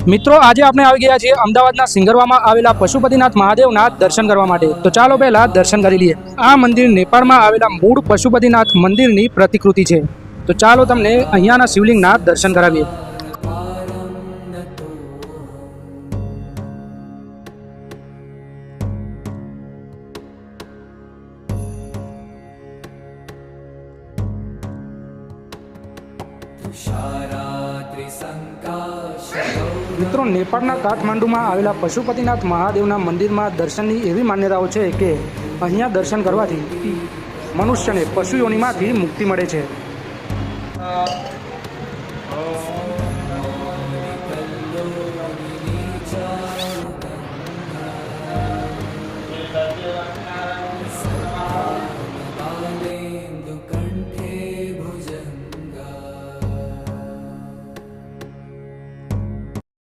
મિત્રો આજે આપણે આવી ગયા છીએ અમદાવાદના સિંગરવામાં આવેલા પશુપતિનાથ મહાદેવના દર્શન કરવા માટે। તો ચાલો પહેલા દર્શન કરી લઈએ। આ મંદિર નેપાળમાં આવેલા મૂળ પશુપતિનાથ મંદિરની પ્રતિકૃતિ છે। તો ચાલો તમને અહીંયાના શિવલિંગના દર્શન કરાવીએ। મિત્રો નેપાળના કાઠમાંડુમાં આવેલા પશુપતિનાથ મહાદેવના મંદિરમાં દર્શનની એવી માન્યતાઓ છે કે અહીંયા દર્શન કરવાથી મનુષ્યને પશુ યોનિમાંથી મુક્તિ મળે છે।